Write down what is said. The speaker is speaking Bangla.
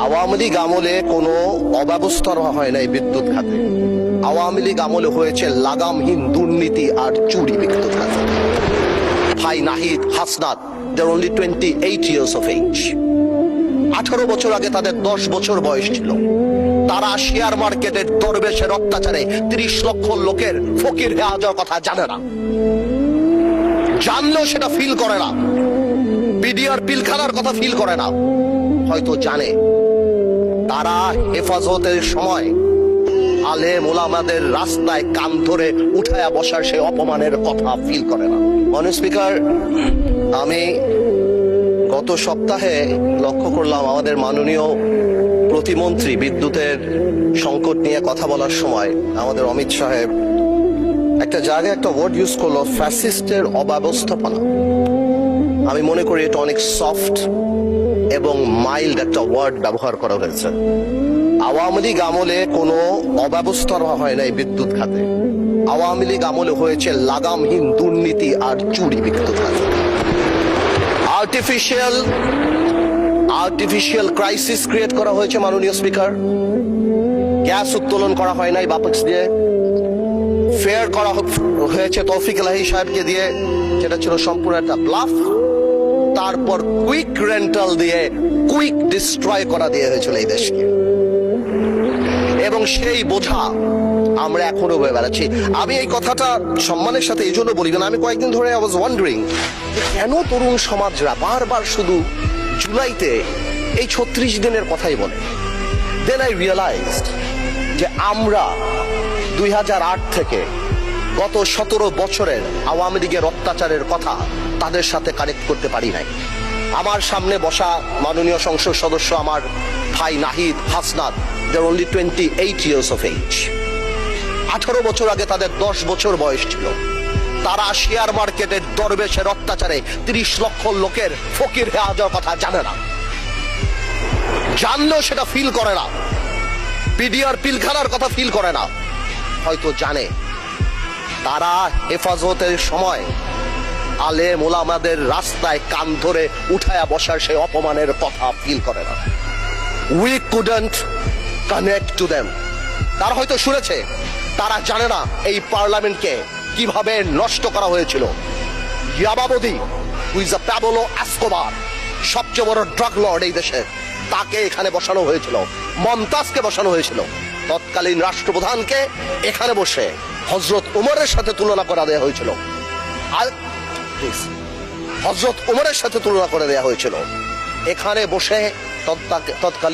আওয়ামী লীগ আমলে কোনো অব্যবস্থা হয় নাই বিদ্যুৎ খাতে। আওয়ামী লীগ আমলে হয়েছে লাগামহীন দুর্নীতি আর চুরি বিদ্যুৎ খাতে। ভাই Nahid, Hasnat, they're only 28 years of age. 18 বছর আগে তাদের 10 বছর বয়স ছিল। তারা শেয়ার মার্কেটের দরবেশের অত্যাচারে 30 লক্ষ লোকের ফকির হয়ে যাওয়ার কথা জানে না, জানলেও সেটা ফিল করে না। বিডিআর পিলখানার কথা ফিল করে না, হয়তো জানে। তারা হেফাজতের সময় আলেম ওলামাদের রাস্তায় কান ধরে উঠায়া বসার সেই অপমানের কথা ফিল করে না। মাননীয় স্পিকার, আমি গত সপ্তাহে লক্ষ্য করলাম আমাদের মাননীয় প্রতিমন্ত্রী বিদ্যুতের সংকট নিয়ে কথা বলার সময় আমাদের অমিত সাহেব একটা জায়গায় একটা ওয়ার্ড ইউজ করলো, ফ্যাসিস্টের অব্যবস্থাপনা। আমি মনে করি এটা অনেক সফট এবং মাইল্ড একটা ওয়ার্ড ব্যবহার করা হয়েছে। আওয়ামী লীগ আমলে কোনো অব্যবস্থা হয় নাই বিদ্যুৎ খাতে। আওয়ামী লীগ আমলে হয়েছে লাগামহীন দুর্নীতি আর চুরি বিদ্যুৎ খাতে। আর্টিফিশিয়াল ক্রাইসিস ক্রিয়েট করা হয়েছে মাননীয় স্পিকার। গ্যাস উত্তোলন করা হয় নাই বাপেক্স দিয়ে, ফেয়ার করা হয়েছে তৌফিক এলাহি সাহেবকে দিয়ে, যেটা ছিল সম্পূর্ণ একটা ব্লাফ। তারপর কুইক রেন্টাল দিয়ে কুইক ডিস্ট্রয় করা দিয়ে হয়েছিল এই দেশকে, এবং সেই বোঝা আমরা এখনো বয়ে বেড়াচ্ছি। আমি এই কথাটা সম্মানের সাথে এই জন্য বলি না, আমি কয়েকদিন ধরে আই ওয়াজ ওয়ান্ডারিং কেন তরুণ সমাজরা বারবার শুধু জুলাইতে এই 36 দিনের কথাই বলে। দেন আই রিয়েলাইজড যে আমরা 2008 থেকে গত 17 বছরের আওয়ামী লীগের অত্যাচারের কথা তাদের সাথে কানেক্ট করতে পারি নাই। আমার সামনে বসা মাননীয় সংসদ সদস্য আমার ভাই Nahid, Hasnat, they're only 28 years of age. 18 বছর আগে তাদের 10 বছর বয়স ছিল। তারা শেয়ার মার্কেটের দরবেশের অত্যাচারে 30 লক্ষ লোকের ফকির হয়ে যাওয়ার কথা জানে না, জানলেও সেটা ফিল করে না। বিডিআর পিলখানার কথা ফিল করে না, হয়তো জানে। তারা হেফাজতের সময় আলেম ওলামাদের রাস্তায় কান ধরে উঠায়া বসার সেই অপমানের কথা ফিল করে না। We couldn't connect to them. তারা হয়তো শুনেছে, তারা জানে না এই পার্লামেন্টকে কিভাবে নষ্ট করা হয়েছিল। ইয়াবাবদি, who is a Pablo Escobar, সবচেয়ে বড় ড্রাগ লর্ড এই দেশে, তাকে এখানে বসানো হয়েছিল। মমতাজকে বসানো হয়েছিল। তৎকালীন রাষ্ট্রপ্রধানকে এখানে বসে হযরত উমরের সাথে তুলনা করে দেওয়া হয়েছিল। হযরত উমরের সাথে তুলনা করে দেওয়া হয়েছিল। এখানে বসে তৎকালীন